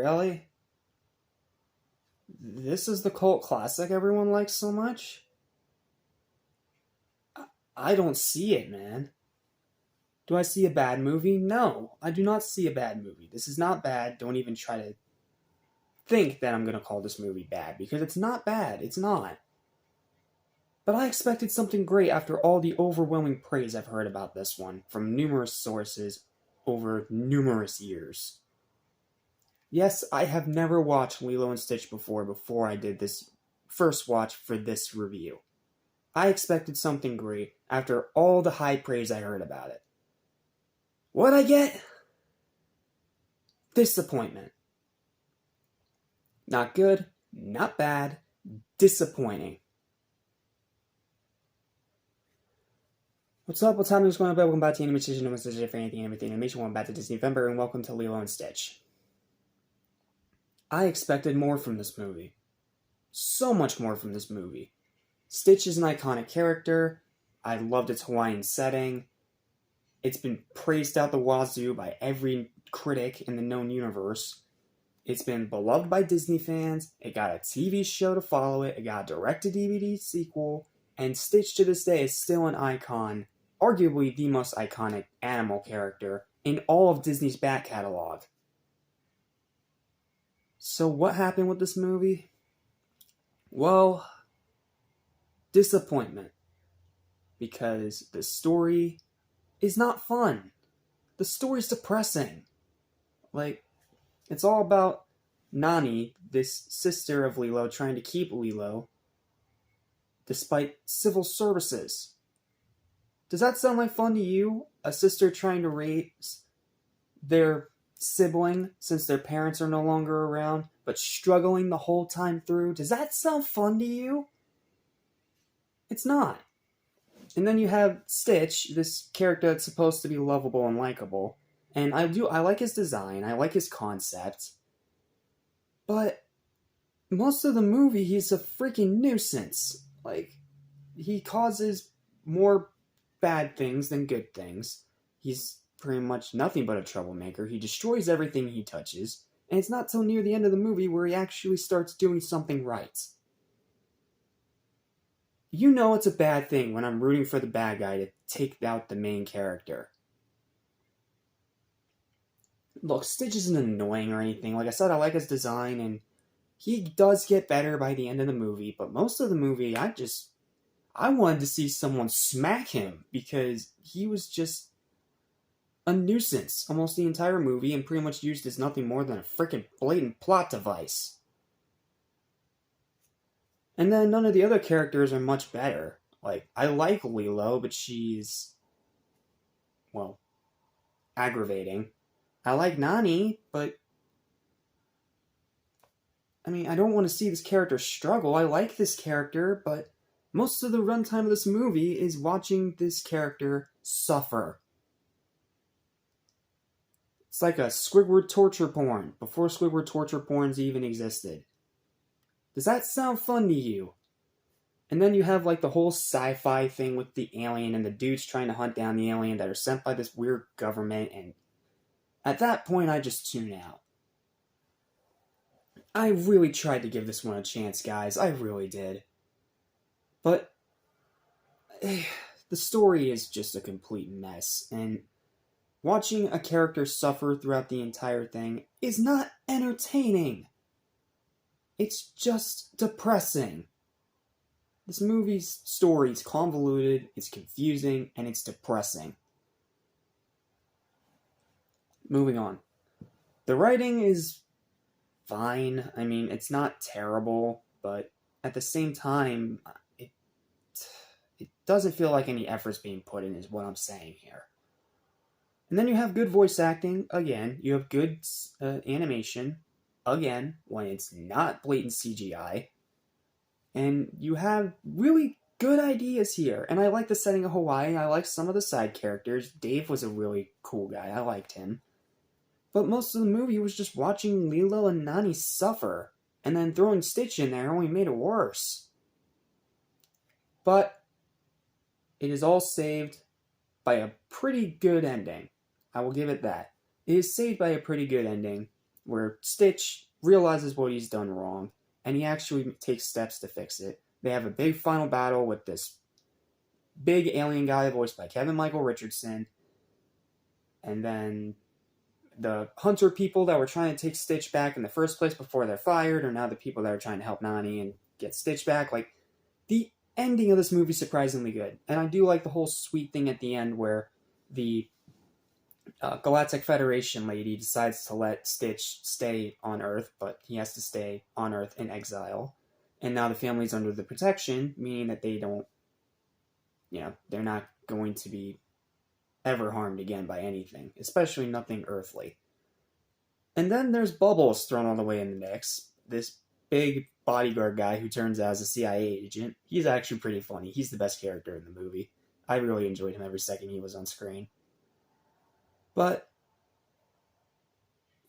Really? This is the cult classic everyone likes so much? I don't see it, man. Do I see a bad movie? No, I do not see a bad movie. This is not bad. Don't even try to think that I'm going to call this movie bad, because it's not bad. It's not. But I expected something great after all the overwhelming praise I've heard about this one from numerous sources over numerous years. Yes, I have never watched Lilo and Stitch before I did this first watch for this review. I expected something great after all the high praise I heard about it. What'd I get? Disappointment. Not good, not bad, disappointing. What's up? What's happening? What's going on? Welcome back to Animation. What's the for anything animation? Welcome back to Disney-Vember, and welcome to Lilo and Stitch. I expected more from this movie. So much more from this movie. Stitch is an iconic character. I loved its Hawaiian setting. It's been praised out the wazoo by every critic in the known universe. It's been beloved by Disney fans. It got a TV show to follow it. It got a direct-to-DVD sequel. And Stitch to this day is still an icon. Arguably the most iconic animal character in all of Disney's back catalog. So what happened with this movie? Well, disappointment. Because the story is not fun. The story's depressing. It's all about Nani, this sister of Lilo, trying to keep Lilo, despite civil services. Does that sound like fun to you? A sister trying to raise their sibling since their parents are no longer around, but struggling the whole time through? Does that sound fun to you? It's not. And then you have Stitch, this character that's supposed to be lovable and likable. And I like his design, I like his concept. But most of the movie, he's a freaking nuisance. He causes more bad things than good things. He's pretty much nothing but a troublemaker. He destroys everything he touches. And it's not till near the end of the movie where he actually starts doing something right. You know it's a bad thing when I'm rooting for the bad guy to take out the main character. Look, Stitch isn't annoying or anything. Like I said, I like his design, and he does get better by the end of the movie, but most of the movie, I wanted to see someone smack him, because he was just a nuisance almost the entire movie, and pretty much used as nothing more than a freaking blatant plot device. And then none of the other characters are much better. I like Lilo, but she's, aggravating. I like Nani, but I don't want to see this character struggle. I like this character, but most of the runtime of this movie is watching this character suffer. It's like a Squidward torture porn, before Squidward torture porns even existed. Does that sound fun to you? And then you have the whole sci-fi thing with the alien and the dudes trying to hunt down the alien that are sent by this weird government, and at that point I just tune out. I really tried to give this one a chance, guys. I really did. But the story is just a complete mess, and watching a character suffer throughout the entire thing is not entertaining. It's just depressing. This movie's story is convoluted, it's confusing, and it's depressing. Moving on. The writing is fine. It's not terrible, but at the same time, it doesn't feel like any effort's being put in, is what I'm saying here. And then you have good voice acting, again. You have good animation, again, when it's not blatant CGI. And you have really good ideas here. And I like the setting of Hawaii. I like some of the side characters. Dave was a really cool guy. I liked him. But most of the movie was just watching Lilo and Nani suffer. And then throwing Stitch in there only made it worse. But it is all saved by a pretty good ending. I will give it that. It is saved by a pretty good ending. where Stitch realizes what he's done wrong, and he actually takes steps to fix it. They have a big final battle with this big alien guy voiced by Kevin Michael Richardson, and then the hunter people that were trying to take Stitch back in the first place before they're fired are now the people that are trying to help Nani and get Stitch back. Like, the ending of this movie is surprisingly good, and I do like the whole sweet thing at the end where the Galactic Federation lady decides to let Stitch stay on Earth, but he has to stay on Earth in exile. And now the family's under the protection, meaning that they don't, they're not going to be ever harmed again by anything, especially nothing earthly. And then there's Bubbles thrown all the way in the mix. This big bodyguard guy who turns out as a CIA agent. He's actually pretty funny. He's the best character in the movie. I really enjoyed him every second he was on screen. But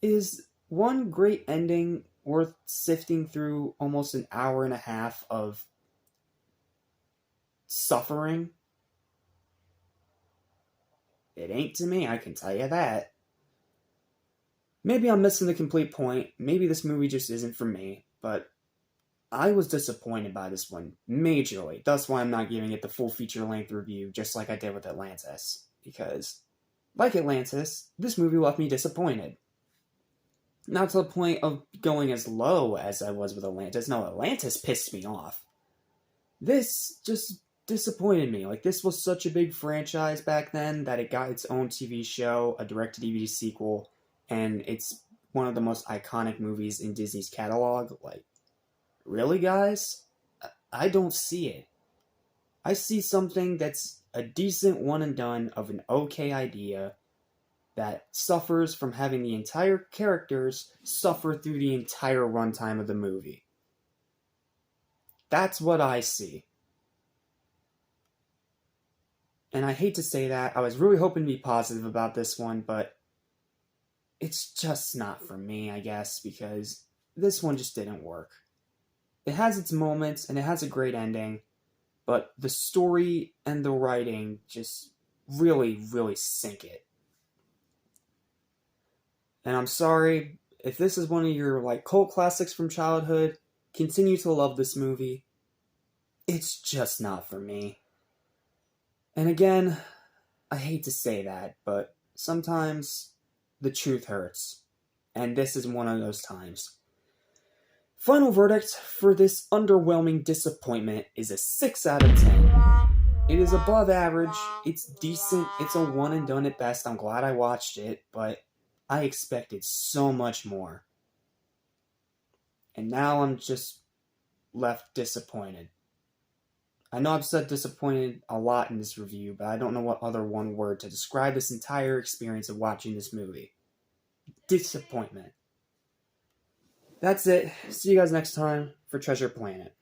is one great ending worth sifting through almost an hour and a half of suffering? It ain't to me, I can tell you that. Maybe I'm missing the complete point. Maybe this movie just isn't for me, but I was disappointed by this one majorly. That's why I'm not giving it the full feature-length review, just like I did with Atlantis. Because, like Atlantis, this movie left me disappointed. Not to the point of going as low as I was with Atlantis. No, Atlantis pissed me off. This just disappointed me. Like, this was such a big franchise back then that it got its own TV show, a direct-to-DVD sequel, and it's one of the most iconic movies in Disney's catalog. Like, really, guys? I don't see it. I see something that's a decent one and done of an okay idea that suffers from having the entire characters suffer through the entire runtime of the movie. That's what I see. And I hate to say that. I was really hoping to be positive about this one, but it's just not for me, I guess, because this one just didn't work. It has its moments, and it has a great ending, but the story and the writing just really, really sink it. And I'm sorry, if this is one of your cult classics from childhood, continue to love this movie. It's just not for me. And again, I hate to say that, but sometimes the truth hurts. And this is one of those times. Final verdict for this underwhelming disappointment is a 6 out of 10. It is above average, it's decent, it's a one and done at best. I'm glad I watched it, but I expected so much more. And now I'm just left disappointed. I know I've said disappointed a lot in this review, but I don't know what other one word to describe this entire experience of watching this movie. Disappointment. That's it. See you guys next time for Treasure Planet.